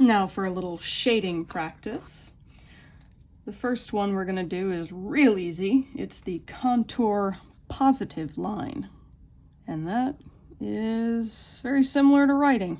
Now for a little shading practice. The first one we're going to do is real easy. It's the contour positive line. And that is very similar to writing.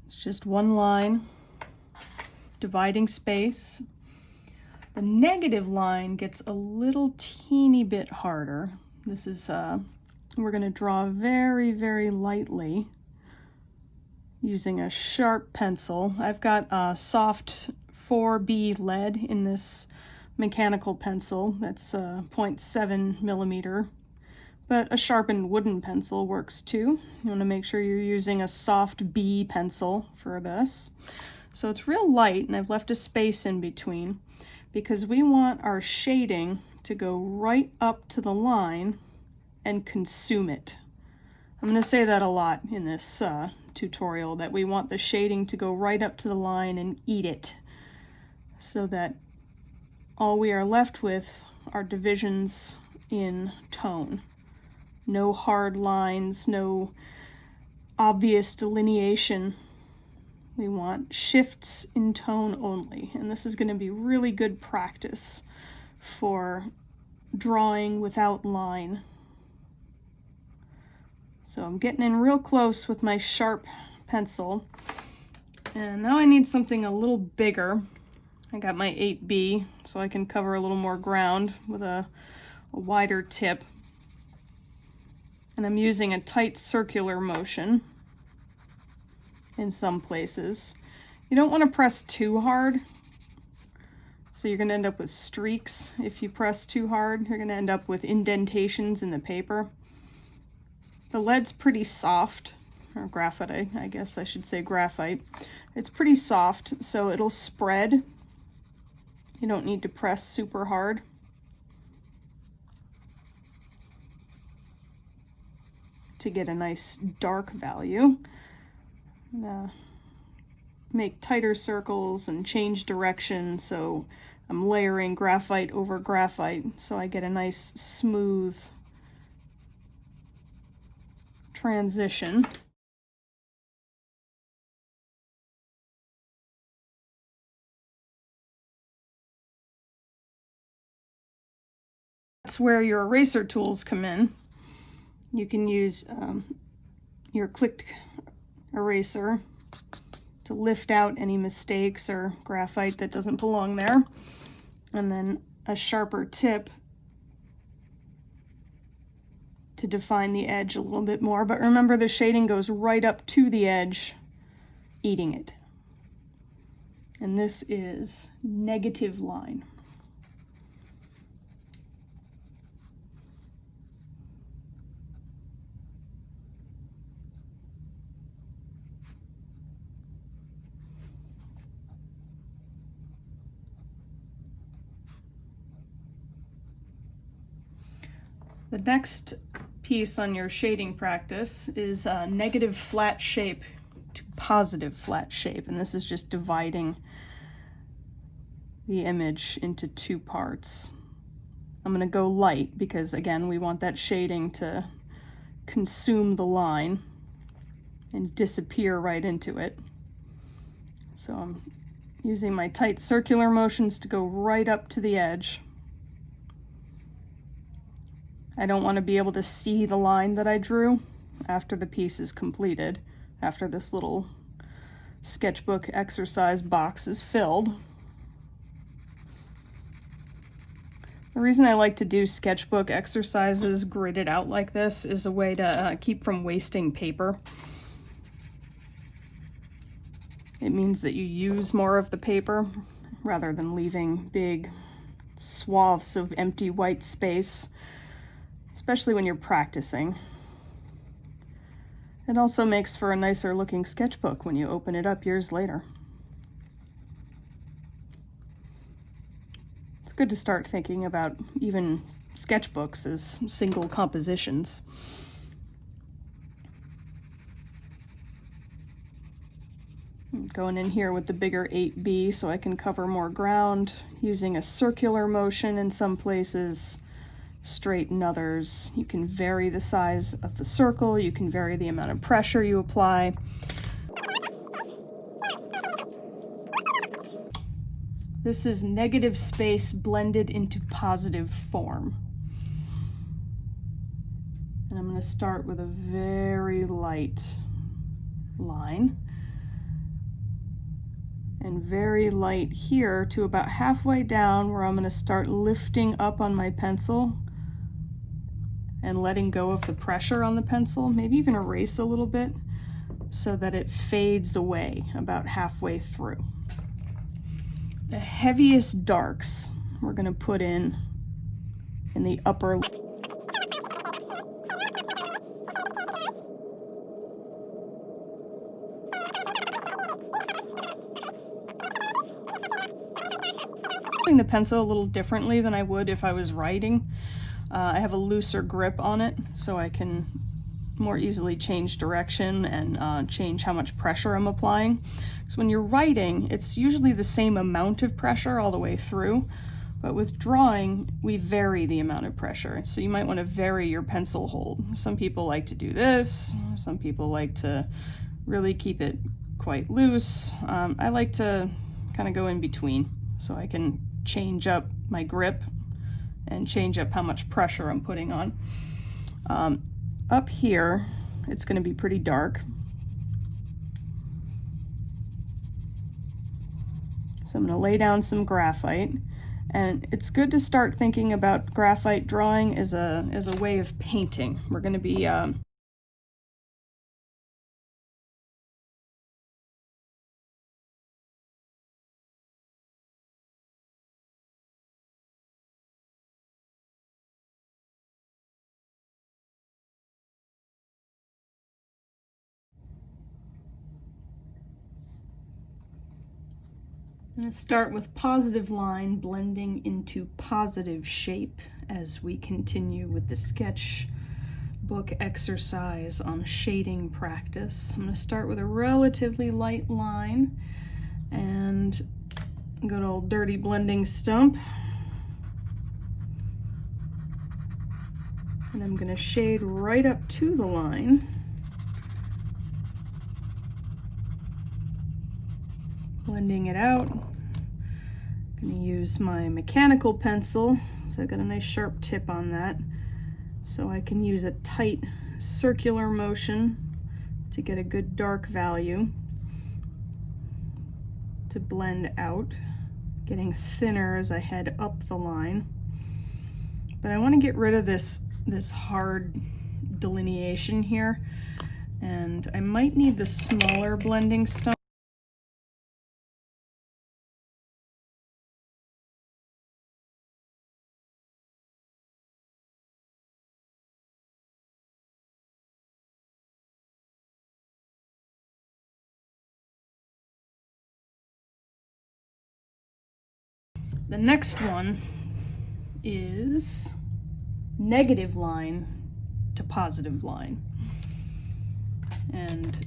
It's just one line, dividing space. The negative line gets a little teeny bit harder. This is, we're going to draw very, very lightly using a sharp pencil. I've got a soft 4B lead in this mechanical pencil. That's 0.7 millimeter, but a sharpened wooden pencil works too. You want to make sure you're using a soft B pencil for this. So it's real light, and I've left a space in between because we want our shading to go right up to the line and consume it. I'm going to say that a lot in this tutorial, that we want the shading to go right up to the line and eat it, so that all we are left with are divisions in tone. No hard lines, no obvious delineation. We want shifts in tone only, and this is going to be really good practice for drawing without line. So I'm getting in real close with my sharp pencil, and now I need something a little bigger. I got my 8B, so I can cover a little more ground with a wider tip. And I'm using a tight circular motion in some places. You don't want to press too hard, so you're going to end up with streaks. If you press too hard, you're going to end up with indentations in the paper. The lead's pretty soft, or graphite, I guess I should say graphite. It's pretty soft, so it'll spread. You don't need to press super hard. To get a nice dark value. Make tighter circles and change direction, so I'm layering graphite over graphite, so I get a nice smooth transition. That's where your eraser tools come in. You can use your click eraser to lift out any mistakes or graphite that doesn't belong there, and then a sharper tip to define the edge a little bit more. But remember, the shading goes right up to the edge, eating it. And this is negative line. The next piece on your shading practice is negative flat shape to positive flat shape, and this is just dividing the image into two parts. I'm going to go light because, again, we want that shading to consume the line and disappear right into it. So I'm using my tight circular motions to go right up to the edge. I don't want to be able to see the line that I drew after the piece is completed, after this little sketchbook exercise box is filled. The reason I like to do sketchbook exercises gridded out like this is a way to keep from wasting paper. It means that you use more of the paper rather than leaving big swaths of empty white space, especially when you're practicing. It also makes for a nicer looking sketchbook when you open it up years later. It's good to start thinking about even sketchbooks as single compositions. I'm going in here with the bigger 8B so I can cover more ground, using a circular motion in some places, straight in others. You can vary the size of the circle, you can vary the amount of pressure you apply. This is negative space blended into positive form. And I'm going to start with a very light line. And very light here to about halfway down, where I'm going to start lifting up on my pencil and letting go of the pressure on the pencil, maybe even erase a little bit so that it fades away about halfway through. The heaviest darks we're going to put in the upper. The pencil a little differently than I would if I was writing. I have a looser grip on it, so I can more easily change direction and change how much pressure I'm applying. So when you're writing, it's usually the same amount of pressure all the way through, but with drawing, we vary the amount of pressure. So you might want to vary your pencil hold. Some people like to do this, some people like to really keep it quite loose. I like to kind of go in between so I can change up my grip and change up how much pressure I'm putting on. Up here, it's going to be pretty dark. So I'm going to lay down some graphite, and it's good to start thinking about graphite drawing as a way of painting. We're going to be I'm going to start with positive line blending into positive shape as we continue with the sketchbook exercise on shading practice. I'm going to start with a relatively light line and good old dirty blending stump. And I'm going to shade right up to the line. Blending it out. I'm going to use my mechanical pencil, so I've got a nice sharp tip on that, so I can use a tight circular motion to get a good dark value to blend out, getting thinner as I head up the line. But I want to get rid of this hard delineation here, and I might need the smaller blending stump. The next one is negative line to positive line. And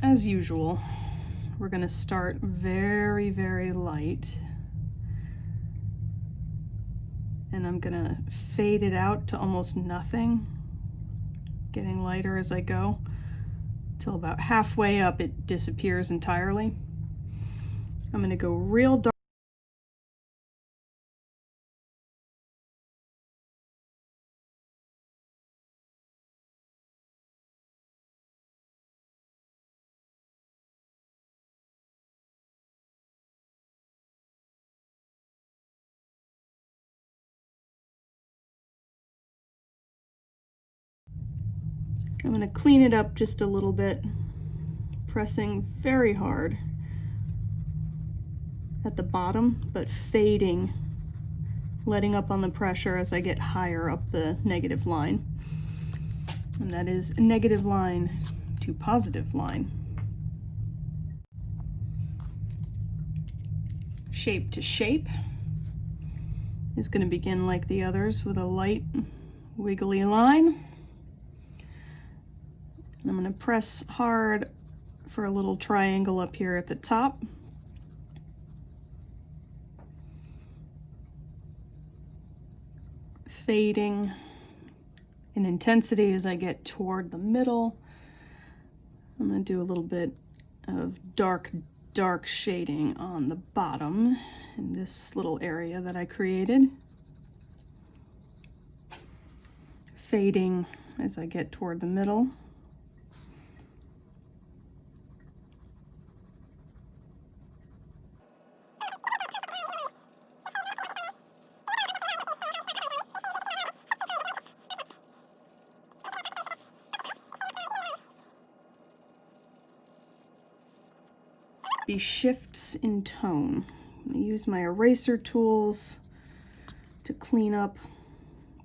as usual, we're going to start very, very light. And I'm going to fade it out to almost nothing, getting lighter as I go, till about halfway up it disappears entirely. I'm going to go real dark. I'm going to clean it up just a little bit, pressing very hard at the bottom, but fading, letting up on the pressure as I get higher up the negative line. And that is negative line to positive line. Shape to shape is going to begin like the others with a light wiggly line. I'm going to press hard for a little triangle up here at the top. Fading in intensity as I get toward the middle. I'm going to do a little bit of dark shading on the bottom in this little area that I created. Fading as I get toward the middle. Be shifts in tone. I'm going to use my eraser tools to clean up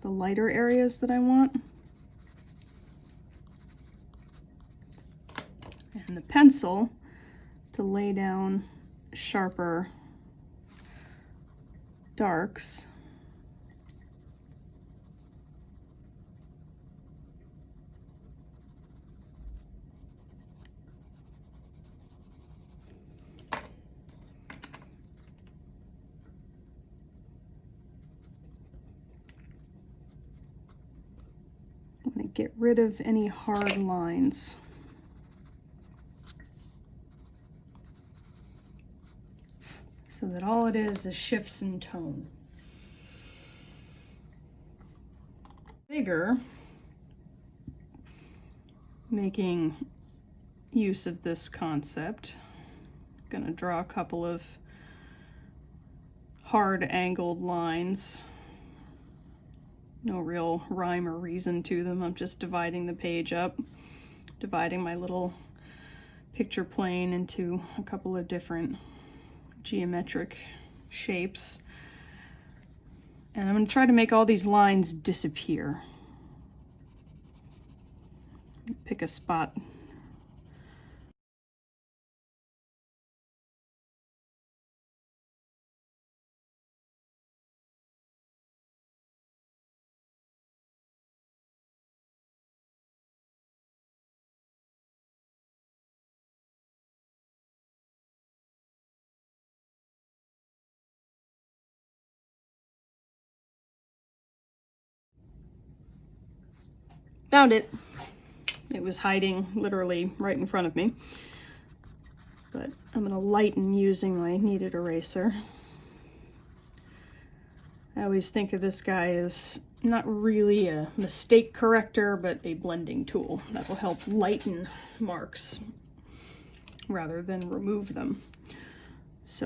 the lighter areas that I want. And the pencil to lay down sharper darks. I'm going to get rid of any hard lines. So that all it is shifts in tone. Bigger, making use of this concept. I'm going to draw a couple of hard angled lines. No real rhyme or reason to them. I'm just dividing the page up, dividing my little picture plane into a couple of different geometric shapes. And I'm going to try to make all these lines disappear. Pick a spot. Found it. It was hiding literally right in front of me. But I'm going to lighten using my kneaded eraser. I always think of this guy as not really a mistake corrector, but a blending tool that will help lighten marks rather than remove them. So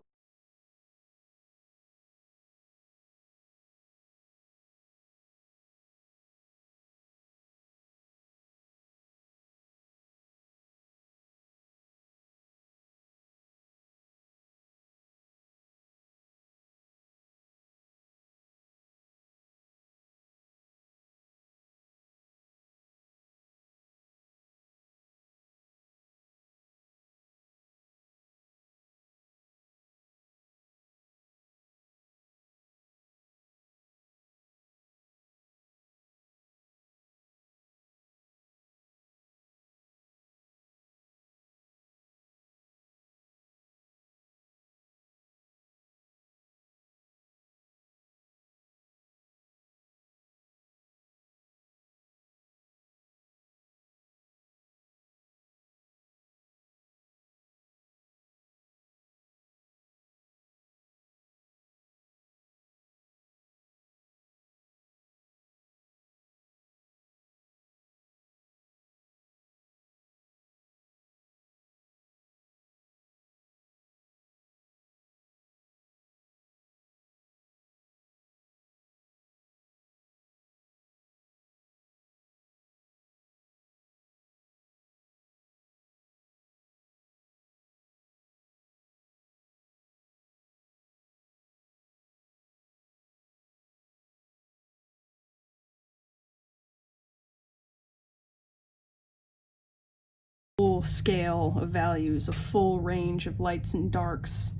full scale of values, a full range of lights and darks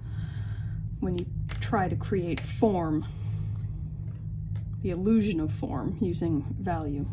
when you try to create form, the illusion of form using value.